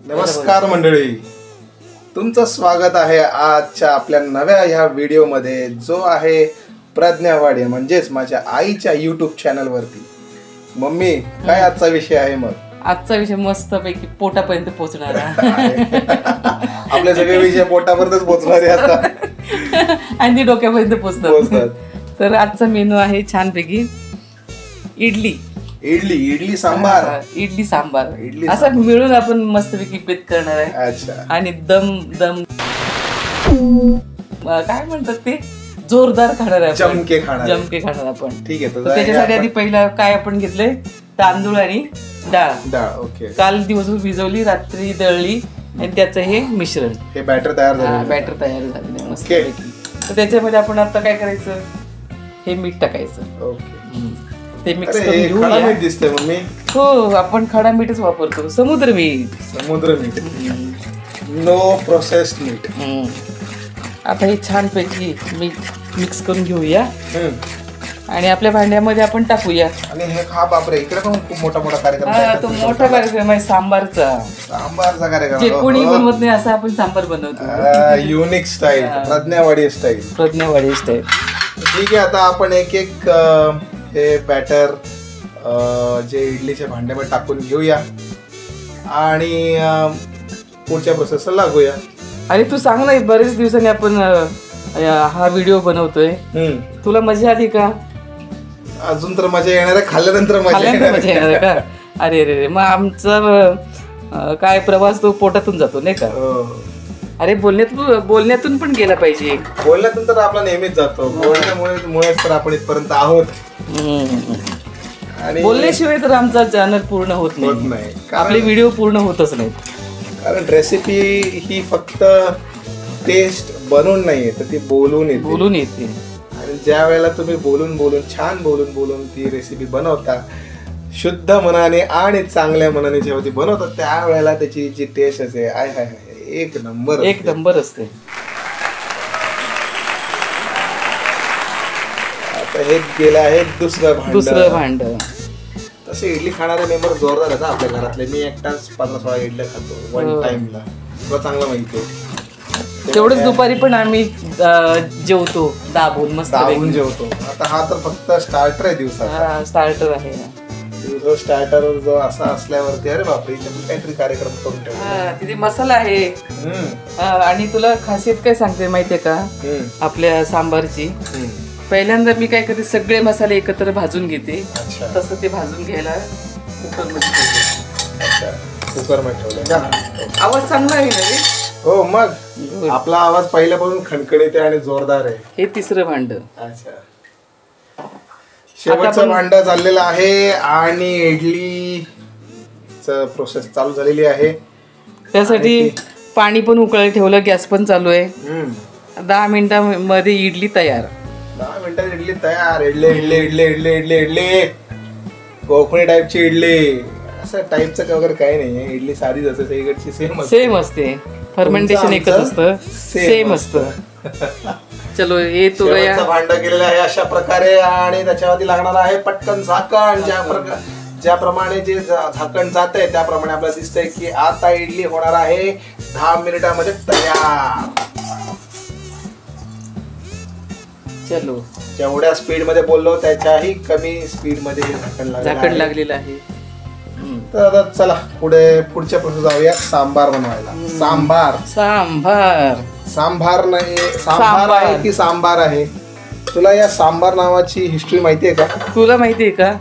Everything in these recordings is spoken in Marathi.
नमस्कार मंडळी, तुमचं स्वागत आहे आजच्या आपल्या नव्या ह्या व्हिडिओमध्ये, जो आहे प्रज्ञा वाडे म्हणजेच माझ्या आईच्या युट्यूब चॅनल वरती. मम्मी, काय आजचा विषय आहे? मग आजचा विषय मस्तपैकी पोटापर्यंत पोहोचणार आपले सगळे विषय पोटापर्यंतच पोहोचणारे असतात आणि डोक्यापर्यंत पोहोचतात. तर आजचा मेनू आहे छानपैकी इडली सांबार. इडली सांबार असं मिळून आपण मस्तपैकी बेत करणार आहे. आणि दम काय म्हणतात ते, जोरदार खाणार आहे, जमके खाणार आपण. ठीक आहे. तर त्याच्यासाठी आधी पहिला काय आपण घेतलंय, तांदूळ आणि डाळ. ओके. काल दिवसभर भिजवली, रात्री दळली आणि त्याचं हे मिश्रण, हे बॅटर तयार झालं. मस्त. तर त्याच्यामध्ये आपण आता काय करायचं, हे मीठ टाकायचं. ओके. ते मिक्स करून घेऊया. दिसतंय मम्मी. हो, आपण खडा मीठच वापरतो, समुद्र मीठ. नो प्रोसेस्ड मीठ. आता हे छानपैकी मिक्स करून घेऊया आणि आपल्या भांड्यामध्ये आपण टाकूया. आणि हे बापरे, इकडे पण खूप मोठा कार्यक्रम. तो मोठा कार्यक्रम आहे सांबारचा कार्यक्रम. जे कोणी बनवत नाही असं आपण सांबार बनवतो. Unique style, Pragyawadi style. ठीक आहे. आता आपण एक हे बॅटर जे इडलीच्या भांड्यामध्ये टाकून घेऊया आणि पुढच्या प्रोसेसला लागूया. आणि तू सांग ना, बरेच दिवसांनी आपण हा व्हिडिओ बनवतोय, तुला मजा आली का? अजून तर मजा येणार आहे, खाल्ल्यानंतर मजा येणार आहे का? अरे मग आमचा काय प्रवास तो पोटातून जातो नाही का? अरे बोलण्यातून पण गेला पाहिजे. बोलण्यातून तर आपला नेहमीच जातो, बोलण्यामुळेच तर आपण इथपर्यंत आहोत. आणि बोलल्याशिवाय तर आमचा चॅनल पूर्ण होत नाही, आपले व्हिडिओ पूर्ण होतच नाहीत. कारण रेसिपी ही फक्त टेस्ट बनवून नाहीये, तर ती बोलून येते. आणि ज्या वेळेला तुम्ही छान बोलून ती रेसिपी बनवता, शुद्ध मनाने आणि चांगल्या मनाने जेव्हा ती बनवतात, त्यावेळेला त्याची जी टेस्ट असते, एक नंबर असते. आता हे गेलं आहे दुसरं भांड. तसे इडली खाणारे मेंबर जोरदार आहेत आपल्या घरातले. मी एकटाच 15-16 इडल्या खातो वन टाइमला, तुला चांगलं माहिती आहे. तेवढंच दुपारी पण आम्ही जेवतो, दाबून जेवतो. आता हा तर फक्त स्टार्टर आहे, दिवसाचा स्टार्टर आहे. स्टार्टर जो असा असल्यावरती अरे बापरे, काहीतरी कार्यक्रम करून ठेवला. तिथे मसाला आहे. आणि तुला खासियत काय सांगते माहितीये का आपल्या सांबारची? पहिल्यांदा मी काय करते, सगळे मसाले एकत्र भाजून घेते. तसं ते भाजून घ्यायला कुकरमध्ये ठेवलं. आवाज चांगला आहे ना रे? हो, मग आपला आवाज पहिल्यापासून खणखणीत आहे आणि जोरदार आहे. हे तिसरं भांड. शेवटचं भांड चाललेलं आहे आणि इडलीचं प्रोसेस चालू झालेली आहे. त्यासाठी पाणी पण उकळायला ठेवलं, गॅस पण चालू आहे. 10 मिनिटांमध्ये इडली तयार. 10 मिनिटात इडली तयार. इडली कोकणी टाईपची इडली. असं टाईपचं वगैरे काही नाही, इडली साधीच असते, सगळीकडची सेम असते. फर्मेंटेशन एकच असतं, सेम असतं. चलो, हे भांड केलेलं आहे अशा प्रकारे. आणि त्याच्यावरती लागणार आहे पटकन झाकण. ज्याप्रमाणे जे झाकण जात आहे त्याप्रमाणे आपल्याला दिसतंय की आता इडली होणार आहे 10 मिनिटांमध्ये तयार. चलो, जेवढ्या स्पीड मध्ये बोललो त्याच्याही कमी स्पीड मध्ये झाकण लागलेलं आहे. तर आता चला पुढच्या प्रोसेस जाऊया, सांबार बनवायला. सांबार नाही, सांबार आहे की सांबार आहे? तुला या सांबार नावाची हिस्ट्री माहिती आहे का? तुला माहिती आहे का?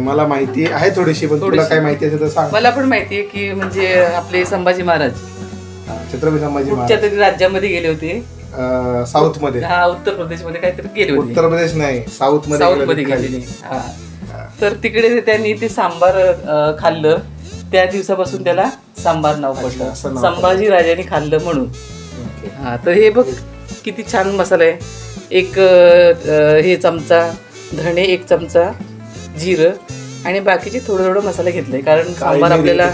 मला माहिती आहे थोडीशी, पण तुला काय माहिती असेल तर सांग. मला पण माहिती आहे की म्हणजे आपले संभाजी महाराज, छत्रपती संभाजी महाराज कुठच्या तरी राज्यामध्ये गेले होते. साऊथ मध्ये, उत्तर प्रदेश मध्ये काहीतरी गेले होते. उत्तर प्रदेश नाही, साऊथ मध्ये गेले. तर तिकडे त्यांनी ते सांबार खाल्लं, त्या दिवसापासून त्याला सांबार नाव पडलं. संभाजी राजांनी खाल्लं म्हणून. तर हे बघ किती छान मसाला आहे. एक हे चमचा धणे, 1 चमचा जिरं आणि बाकीचे थोडं मसाला घेतलाय, कारण सांबार आपल्याला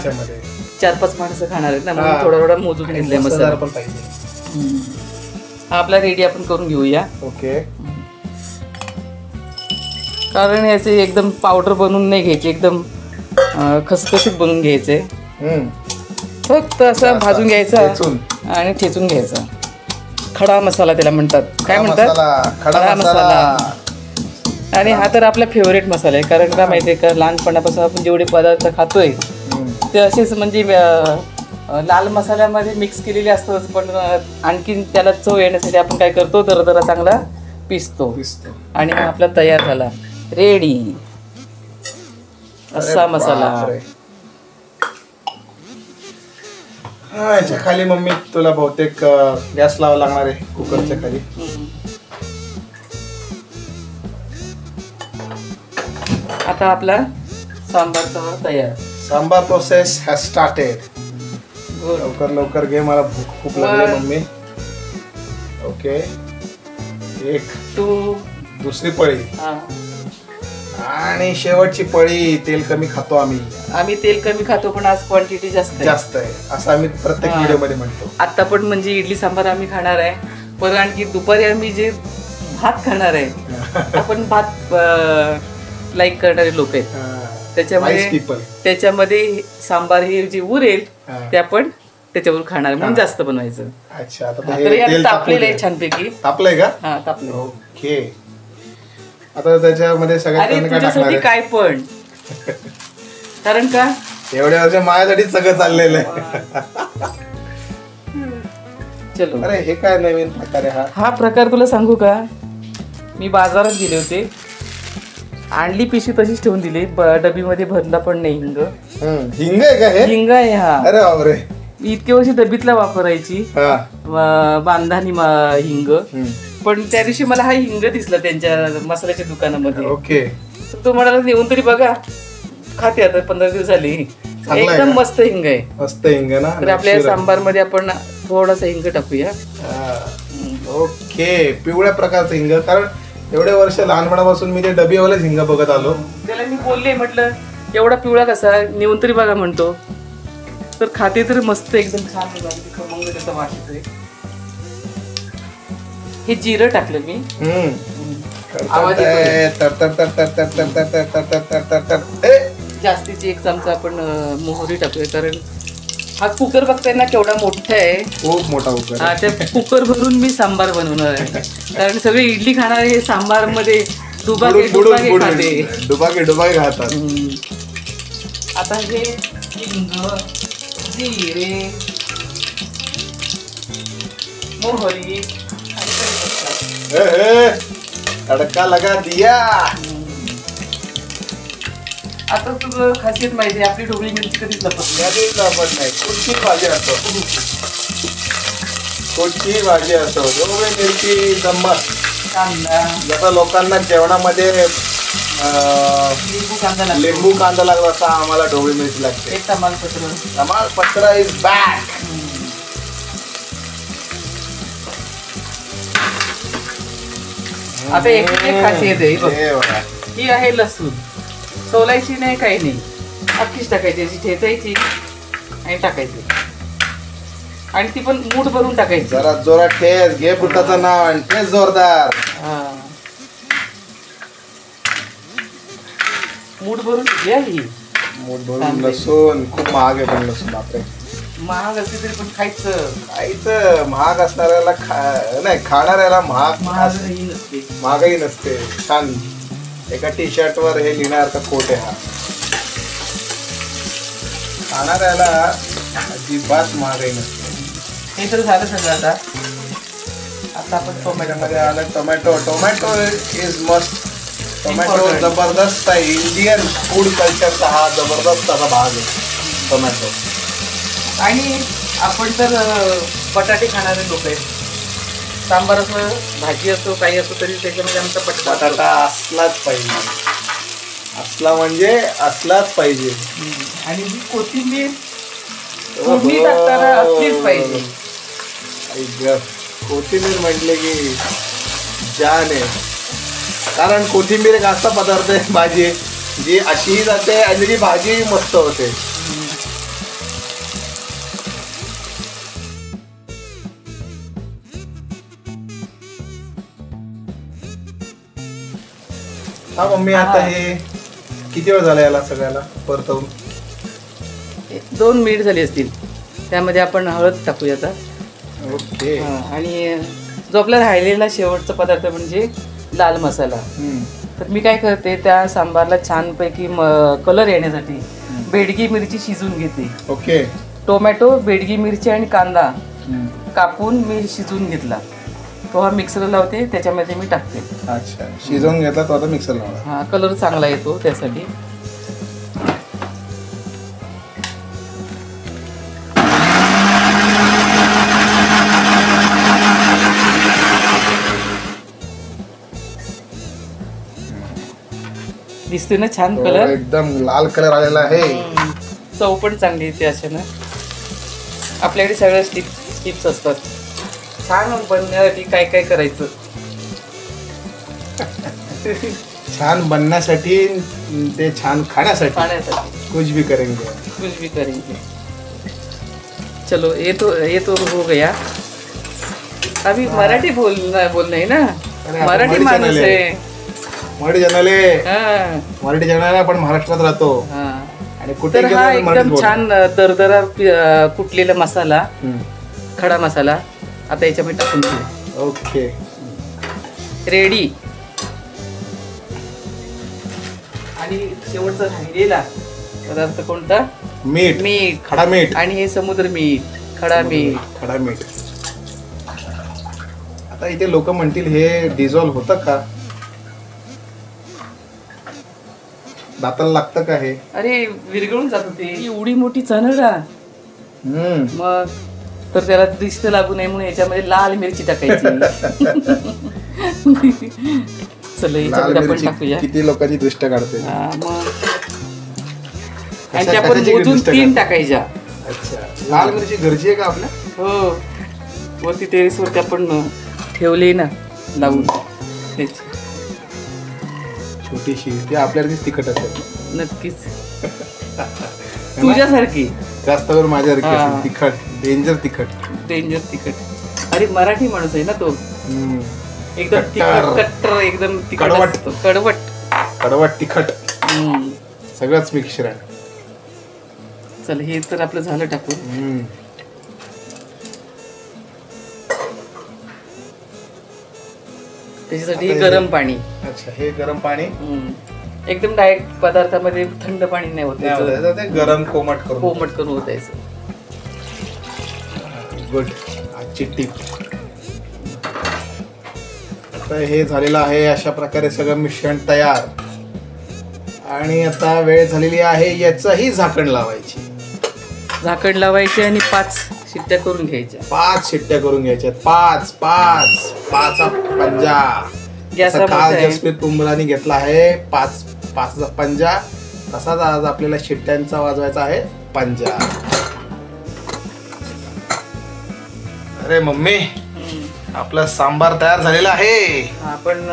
4-5 माणसं खाणार आहेत ना, म्हणून थोडा मोजून घेतलाय मसाला. आपला रेडी आपण करून घेऊया. ओके. कारण याचे एकदम पावडर बनवून नाही घ्यायचे, एकदम खसखसीत बनवून घ्यायचे. फक्त असं भाजून घ्यायचा आणि ठेचून घ्यायचा. खडा मसाला त्याला म्हणतात. काय म्हणतात? खडा मसाला. आणि हा तर आपला फेवरेट मसाला आहे. कारण का माहिती आहे का, लहानपणापासून आपण जेवढे पदार्थ खातोय ते असेच म्हणजे लाल मसाल्यामध्ये मिक्स केलेले असतात. पण आणखीन त्याला चव येण्यासाठी आपण काय करतो, दरदरा चांगला पिसतो. आणि हा आपला तयार झाला, रेडी असा मसाला. हा, याच्या खाली मम्मी तुला बहुतेक गॅस लावा लागणार आहे कुकरच्या खाली. आता आपला सांबारचा तयार. Sambar process has started. लवकर लवकर घे, मला भूक खूप लागली मम्मी. ओके, एक दुसरी पळी आणि शेवटची पळी. तेल कमी खातो आम्ही तेल कमी खातो, पण आज क्वांटिटी जास्त आहे असं आम्ही प्रत्येक व्हिडिओ मध्ये म्हणतो. आता पण म्हणजे इडली सांबार आम्ही खाणार आहे, पण आणखी दुपारी आम्ही जे भात खाणार आहे. आपण भात लाईक करणारे लोक आहेत, त्याच्यामध्ये सांबार हे जे उरेल ते आपण त्याच्यावर खाणार, म्हणून जास्त बनवायचं. अच्छा, आता तापलेलं आहे छानपैकी. तापलंय का? हा, तापलं. ओके, आता त्याच्यामध्ये सगळ्यात काय पण कारण का एवढ्या वर्ष माझ्यासाठी सगळं चाललेलं आहे. चलो, अरे हे काय नवीन प्रकार आहे? हा प्रकार तुला सांगू का, मी बाजारात गेले होते, आणली पिशवी तशीच ठेवून दिली, डबीमध्ये भरला पण नाही. हिंग आहे का हे? हिंग आहे. हा, अरे बापरे, इतके वर्ष डबीतला वापरायची बांधानी हिंग. पण त्या दिवशी मला हा हिंग दिसला त्यांच्या मसाल्याच्या दुकानामध्ये. ओके, तो म्हणाला नेऊन तरी बघा. खाते आता 15 दिवस झाली. एकदम मस्त हिंग आहे. मस्त हिंग ना. तर आपल्या सांबार मध्ये आपण थोडासा हिंग टाकूया. ओके, पिवळ्या प्रकारचं हिंग. कारण एवढे वर्ष लहानपणापासून मी ते डबीवालेच हिंग बघत आलो. त्याला मी बोलले, म्हटलं एवढा पिवळा कसा, नेऊन तरी बघा म्हणतो. तर खाते तर मस्त एकदम छान खमंग त्याचा वास येतोय. हे जिरं टाकलं मी. जास्तीची 1 चमचा आपण मोहरी टाकूया. कारण हा कुकर बघताय केवढा मोठा आहे, खूप मोठा कुकर. हा, त्या कुकर भरून मी सांबार बनवणार आहे. कारण सगळे इडली खाणार हे सांबार मध्ये डुबाके खातात. आता हे हिंग, जिरे, मोहरी, तडका लगा दिया. आता तुझं खासियत माहिती आहे, आपली ढोबळी मिरची कधीच लपत नाही. कुठची भाजी असो, ढोबळी मिरची गंमत. कांदा, जसं लोकांना जेवणामध्ये लिंबू कांदा लागला तसा आम्हाला ढोबळी मिरची लागते. तमालपत्र इज बॅक. आता एक खासियत आहे, ही आहे लसूण. सोलायची नाही, काही नाही, अख्खीच टाकायची, अशी ठेचायची आणि टाकायची. आणि ती पण मूठ भरून टाकायची. जरा जोरात ठेच, घे बुटाचं नाव आणि ठेच जोरदार. मूठ भरून घ्या. ही मूठ भरून लसूण. खूप महाग आहे पण लसूण, बापरे. महाग असते तरी पण खायचं. महाग असणाऱ्याला नाही, खाणाऱ्याला महागही नसते. छान एका टी शर्ट वर हे लिहिण्यासारखा कोट आहे हा. खाणाऱ्याला अजिबात महागही नसते. हे तर झालं सगळं. आता आपण टोमॅटोमध्ये आलं. Tomato is must. टोमॅटो जबरदस्त आहे. इंडियन फूड कल्चरचा हा जबरदस्त असा भाग आहे टोमॅटो. आणि आपण तर बटाटे खाणारे लोक आहेत. सांबार असो, भाजी असो, काही असो, तरी त्याच्यामध्ये आमचा बटाटा असलाच पाहिजे. असलाच पाहिजे. आणि ही कोथिंबीर टाकताना असलीच पाहिजे. कोथिंबीर म्हटले की जान आहे. कारण कोथिंबीर एक असा पदार्थ आहे, भाजी जी अशीही जाते आणि जी भाजी मस्त होते. हा मम्मी, आता हे किती वेळ झाला याला सगळ्याला परतवून? 2 मिनिट झाली असतील. त्यामध्ये आपण हळद टाकूया आता. ओके. आणि जो आपला राहिलेला शेवटचा पदार्थ म्हणजे लाल मसाला. तर मी काय करते, त्या सांबारला छानपैकी कलर येण्यासाठी बेडगी मिरची शिजून घेते. ओके. टोमॅटो, बेडगी मिरची आणि कांदा कापून मी शिजवून घेतला, तो हा मिक्सरला लावते, त्याच्यामध्ये मी टाकते. अच्छा, शिजवून घेतला तो आता मिक्सर लावला. हा, कलर चांगला येतो त्यासाठी. दिसतोय ना छान कलर, एकदम लाल कलर आलेला आहे. चव पण चांगली येते अशा ना. आपल्याकडे सगळ्या टिप्स असतात. छान बनण्यासाठी काय काय करायचं. छान बनण्यासाठी ते छान खाण्यासाठी कुछ भी करेंगे. चलो ये तो हो गया. अभी मराठी बोलना है ना. मराठी माणूस आहे. मराठी जनाले आपण महाराष्ट्रात राहतो. आणि कुठे हा एकदम छान दरदरा कुटलेला मसाला, खडा मसाला आता याच्यामध्ये टाकून देऊ. Okay, ready. आणि शेवटचा राहिलेला पदार्थ कोणता? मीठ, खडा मीठ. आणि हे समुद्र मीठ, खडा मीठ. आता इथे लोक म्हणतील हे डिझॉल्व होतं का, दाताला लागतं का हे? अरे विरघळून जात ते. एवढी मोठी चणडा, मग तर त्याला दृष्ट लागू नये म्हणून याच्यामध्ये लाल मिरची टाकायची. चला याच्यामध्ये आपण टाकूया. किती लोकांची दृष्ट काढते. मग आणि त्या पण मोजून 3 टाकायच्या. अच्छा, लाल मिरची घरची आहे का आपल्या? हो, वरती टेरेस वरती आपण ठेवली ना लावून. छोटीशी, ती आपल्याला तिखट असेल. नक्कीच तुझ्यासारखी, जास्त करून माझ्यासारखी तिखट, डेंजर तिखट. अरे मराठी माणूस आहे ना तो, एकदम कट्टर, एकदम कडवट तिखट, सगळंच मिश्रण. चल हे तर आपलं झालं टाकून. त्याच्यासाठी गरम पाणी. अच्छा, हे गरम पाणी एकदम डायरेक्ट पदार्थामध्ये थंड पाणी नाही होत, ते गरम कोमट करून होतायचं. गुड, आजची टिप. आता हे झालेलं आहे. अशा प्रकारे सगळं मिश्रण तयार. आणि आता वेळ झालेली आहे याचंही झाकण लावायची. आणि 5 शिट्ट्या करून घ्यायच्या. 5 शिट्ट्या करून घ्यायच्या. 5 पंजा. काल जसप्रीत बुमराहने घेतला आहे 5चा पंजा, तसाच आज आपल्याला शिट्ट्यांचा वाजवायचा आहे पंजा. अरे मम्मी, आपला सांबार तयार झालेला आहे. आपण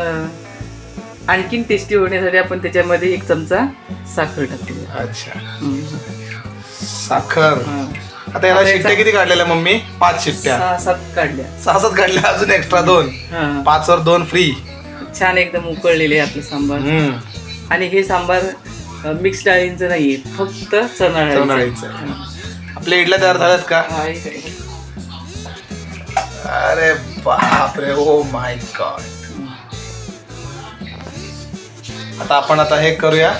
आणखीन टेस्टी होण्यासाठी आपण त्याच्यामध्ये 1 चमचा साखर टाकूया. अच्छा, साखर. आता याला शिट्ट्या किती काढलेल्या मम्मी? 5 शिट्ट्या. 6-7 काढल्या. अजून एक्स्ट्रा 2. 5 वर 2 फ्री. छान एकदम उकळलेले आपले सांबार. आणि हे सांबार मिक्स डाळींचं नाहीये, फक्त चणा डाळीचं. आपल्या इडल्या तयार झाल्यात का? अरे बापरे, ओ माय गॉड. आता आपण हे करूया,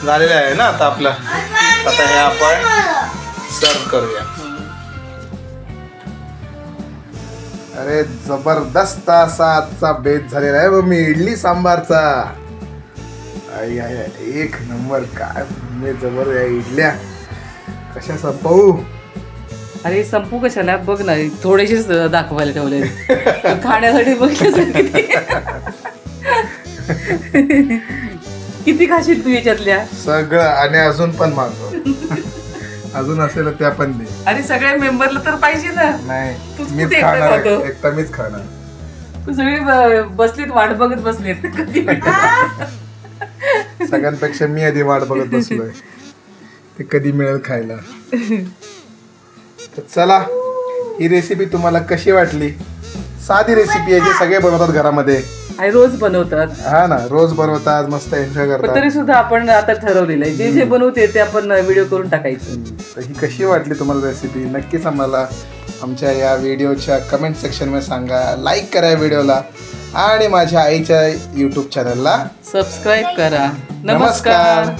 झालेलं आहे ना आता आपलं. आता हे आपण सर्व करूया. अरे जबरदस्त असा आजचा बेत झालेला आहे मम्मी इडली सांबारचा. आई एक नंबर. काय जबर इडल्या कशा संपवू? अरे संपू कशाला, बघ ना थोडेसेच दाखवायला ठेवले खाण्यासाठी. बघण्यासाठी किती खाशील तू याच्यातल्या? सगळं. आणि अजून पण मागव. अजून असेल त्या पण दे. अरे सगळ्या मेंबरला तर पाहिजे ना. नाही, मीच खाणार, एकटा मीच खाणार. तू सगळे बसलीत वाट बघत बसलीत कधी. सगळ्यांपेक्षा मी आधी वाट बघत बसलोय ते कधी मिळेल खायला. तर चला, ही रेसिपी तुम्हाला कशी वाटली? साधी रेसिपी आहे, जे सगळे बनवतात घरामध्ये. आणि रोज बनवतात. हा ना, रोज बनवतात, मस्त एन्जॉय करतात. तरी सुद्धा आपण आता ठरवलेलं आहे जे जे बनवते ते आपण व्हिडिओ करून टाकायचं. तर ही कशी वाटली तुम्हाला रेसिपी नक्कीच आम्हाला आमच्या या व्हिडिओच्या कमेंट सेक्शनमध्ये सांगा. लाईक करा व्हिडिओला आणि माझ्या आईच्या यूट्यूब चॅनलला सबस्क्राईब करा. नमस्कार.